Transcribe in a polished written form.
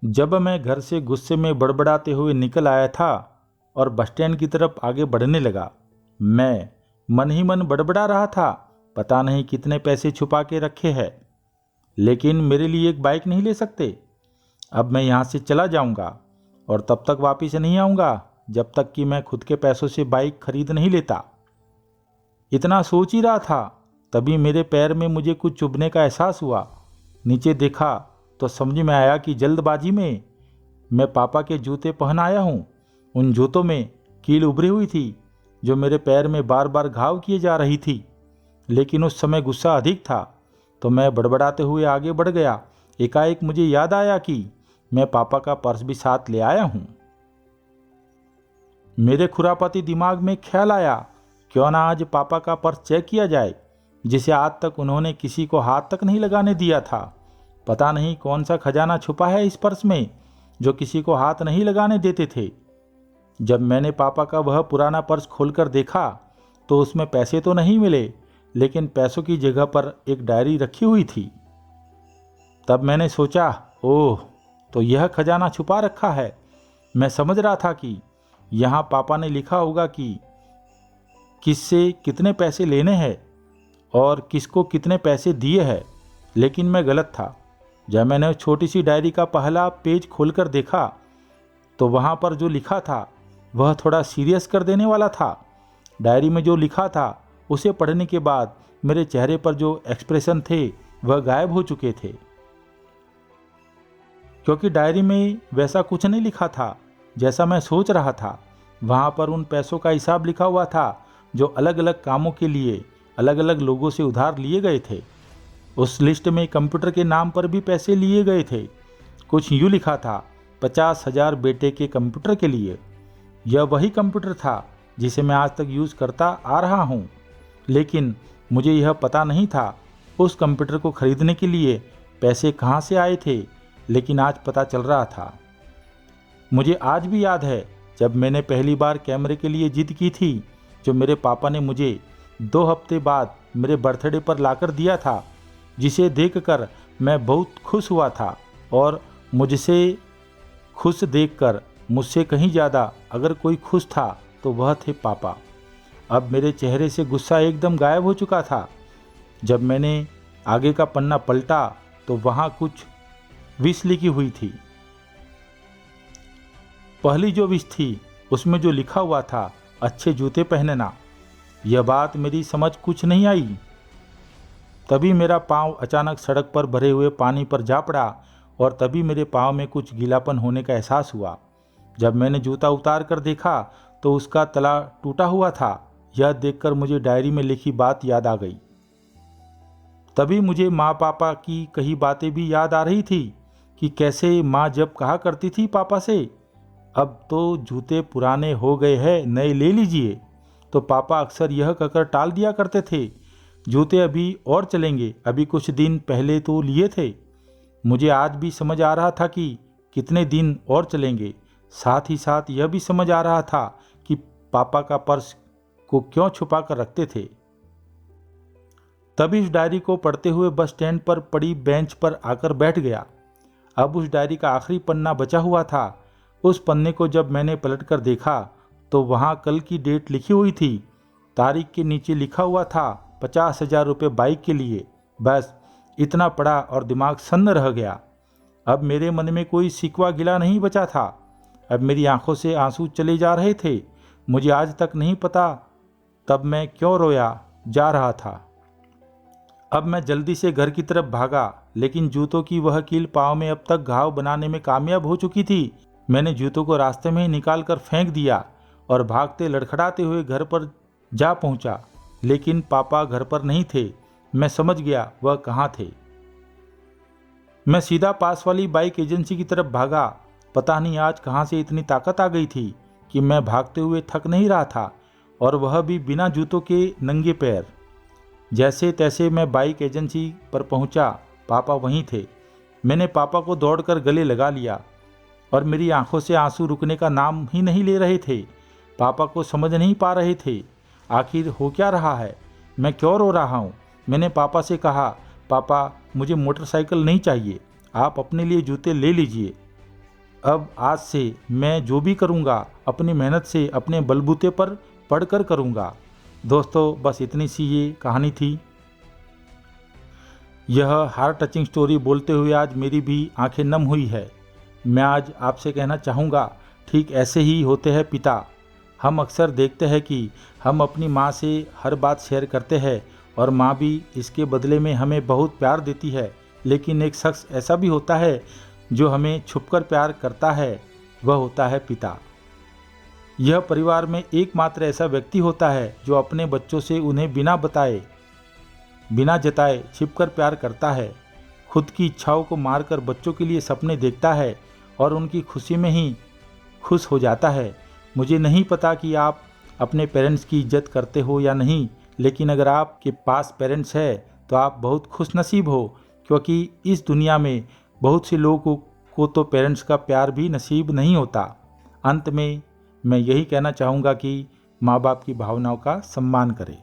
जब मैं घर से गुस्से में बड़बड़ाते हुए निकल आया था और बस स्टैंड की तरफ आगे बढ़ने लगा, मैं मन ही मन बड़बड़ा रहा था, पता नहीं कितने पैसे छुपा के रखे हैं, लेकिन मेरे लिए एक बाइक नहीं ले सकते। अब मैं यहाँ से चला जाऊँगा और तब तक वापस नहीं आऊँगा जब तक कि मैं खुद के पैसों से बाइक खरीद नहीं लेता। इतना सोच ही रहा था, तभी मेरे पैर में मुझे कुछ चुभने का एहसास हुआ। नीचे देखा तो समझ में आया कि जल्दबाजी में मैं पापा के जूते पहन आया हूँ। उन जूतों में कील उभरी हुई थी जो मेरे पैर में बार बार घाव किए जा रही थी। लेकिन उस समय गुस्सा अधिक था तो मैं बड़बड़ाते हुए आगे बढ़ गया। एकाएक मुझे याद आया कि मैं पापा का पर्स भी साथ ले आया हूँ। मेरे खुरापाती दिमाग में ख्याल आया, क्यों ना आज पापा का पर्स चेक किया जाए, जिसे आज तक उन्होंने किसी को हाथ तक नहीं लगाने दिया था। पता नहीं कौन सा खजाना छुपा है इस पर्स में जो किसी को हाथ नहीं लगाने देते थे। जब मैंने पापा का वह पुराना पर्स खोलकर देखा तो उसमें पैसे तो नहीं मिले, लेकिन पैसों की जगह पर एक डायरी रखी हुई थी। तब मैंने सोचा, ओह, तो यह खजाना छुपा रखा है। मैं समझ रहा था कि यहाँ पापा ने लिखा होगा कि किससे कितने पैसे लेने हैं और किसको कितने पैसे दिए हैं, लेकिन मैं गलत था। जब मैंने छोटी सी डायरी का पहला पेज खोलकर देखा तो वहाँ पर जो लिखा था वह थोड़ा सीरियस कर देने वाला था। डायरी में जो लिखा था उसे पढ़ने के बाद मेरे चेहरे पर जो एक्सप्रेशन थे वह गायब हो चुके थे, क्योंकि डायरी में वैसा कुछ नहीं लिखा था जैसा मैं सोच रहा था। वहाँ पर उन पैसों का हिसाब लिखा हुआ था जो अलग अलग कामों के लिए अलग अलग लोगों से उधार लिए गए थे। उस लिस्ट में कंप्यूटर के नाम पर भी पैसे लिए गए थे। कुछ यूँ लिखा था, 50,000 बेटे के कंप्यूटर के लिए। यह वही कंप्यूटर था जिसे मैं आज तक यूज़ करता आ रहा हूँ, लेकिन मुझे यह पता नहीं था उस कंप्यूटर को खरीदने के लिए पैसे कहाँ से आए थे। लेकिन आज पता चल रहा था। मुझे आज भी याद है जब मैंने पहली बार कैमरे के लिए जिद की थी, जो मेरे पापा ने मुझे 2 हफ्ते बाद मेरे बर्थडे पर लाकर दिया था, जिसे देखकर मैं बहुत खुश हुआ था। और मुझसे खुश देखकर मुझसे कहीं ज़्यादा अगर कोई खुश था तो वह थे पापा। अब मेरे चेहरे से गुस्सा एकदम गायब हो चुका था। जब मैंने आगे का पन्ना पलटा तो वहाँ कुछ विश लिखी हुई थी। पहली जो विश थी उसमें जो लिखा हुआ था, अच्छे जूते पहनना। यह बात मेरी समझ कुछ नहीं आई। तभी मेरा पाँव अचानक सड़क पर भरे हुए पानी पर जा पड़ा और तभी मेरे पाँव में कुछ गीलापन होने का एहसास हुआ। जब मैंने जूता उतार कर देखा तो उसका तला टूटा हुआ था। यह देखकर मुझे डायरी में लिखी बात याद आ गई। तभी मुझे माँ पापा की कही बातें भी याद आ रही थी कि कैसे माँ जब कहा करती थी पापा से, अब तो जूते पुराने हो गए हैं, नए ले लीजिए, तो पापा अक्सर यह कहकर टाल दिया करते थे, जूते अभी और चलेंगे, अभी कुछ दिन पहले तो लिए थे। मुझे आज भी समझ आ रहा था कि कितने दिन और चलेंगे। साथ ही साथ यह भी समझ आ रहा था कि पापा का पर्स को क्यों छुपा कर रखते थे। तभी इस डायरी को पढ़ते हुए बस स्टैंड पर पड़ी बेंच पर आकर बैठ गया। अब उस डायरी का आखिरी पन्ना बचा हुआ था। उस पन्ने को जब मैंने पलटकर देखा तो वहाँ कल की डेट लिखी हुई थी। तारीख के नीचे लिखा हुआ था 50,000 रुपये बाइक के लिए। बस इतना पढ़ा और दिमाग सन्न रह गया। अब मेरे मन में कोई शिकवा गिला नहीं बचा था। अब मेरी आंखों से आंसू चले जा रहे थे। मुझे आज तक नहीं पता तब मैं क्यों रोया जा रहा था। अब मैं जल्दी से घर की तरफ भागा, लेकिन जूतों की वह कील पाँव में अब तक घाव बनाने में कामयाब हो चुकी थी। मैंने जूतों को रास्ते में ही निकाल कर फेंक दिया और भागते लड़खड़ाते हुए घर पर जा पहुंचा, लेकिन पापा घर पर नहीं थे। मैं समझ गया वह कहाँ थे। मैं सीधा पास वाली बाइक एजेंसी की तरफ भागा। पता नहीं आज कहाँ से इतनी ताकत आ गई थी कि मैं भागते हुए थक नहीं रहा था, और वह भी बिना जूतों के नंगे पैर। जैसे तैसे मैं बाइक एजेंसी पर पहुंचा। पापा वहीं थे। मैंने पापा को दौड़कर गले लगा लिया और मेरी आंखों से आंसू रुकने का नाम ही नहीं ले रहे थे। पापा को समझ नहीं पा रहे थे आखिर हो क्या रहा है, मैं क्यों रो रहा हूँ। मैंने पापा से कहा, पापा मुझे मोटरसाइकिल नहीं चाहिए, आप अपने लिए जूते ले लीजिए। अब आज से मैं जो भी करूँगा अपनी मेहनत से अपने बलबूते पर पढ़कर करूँगा। दोस्तों बस इतनी सी ये कहानी थी। यह हार्ट टचिंग स्टोरी बोलते हुए आज मेरी भी आंखें नम हुई है। मैं आज आपसे कहना चाहूँगा, ठीक ऐसे ही होते हैं पिता। हम अक्सर देखते हैं कि हम अपनी माँ से हर बात शेयर करते हैं और माँ भी इसके बदले में हमें बहुत प्यार देती है। लेकिन एक शख्स ऐसा भी होता है जो हमें छुपकर प्यार करता है, वह होता है पिता। यह परिवार में एकमात्र ऐसा व्यक्ति होता है जो अपने बच्चों से उन्हें बिना बताए, बिना जताए छिपकर प्यार करता है। खुद की इच्छाओं को मारकर बच्चों के लिए सपने देखता है और उनकी खुशी में ही खुश हो जाता है। मुझे नहीं पता कि आप अपने पेरेंट्स की इज्जत करते हो या नहीं, लेकिन अगर आपके पास पेरेंट्स है तो आप बहुत खुशनसीब हो, क्योंकि इस दुनिया में बहुत से लोगों को तो पेरेंट्स का प्यार भी नसीब नहीं होता। अंत में मैं यही कहना चाहूँगा कि माँ बाप की भावनाओं का सम्मान करें।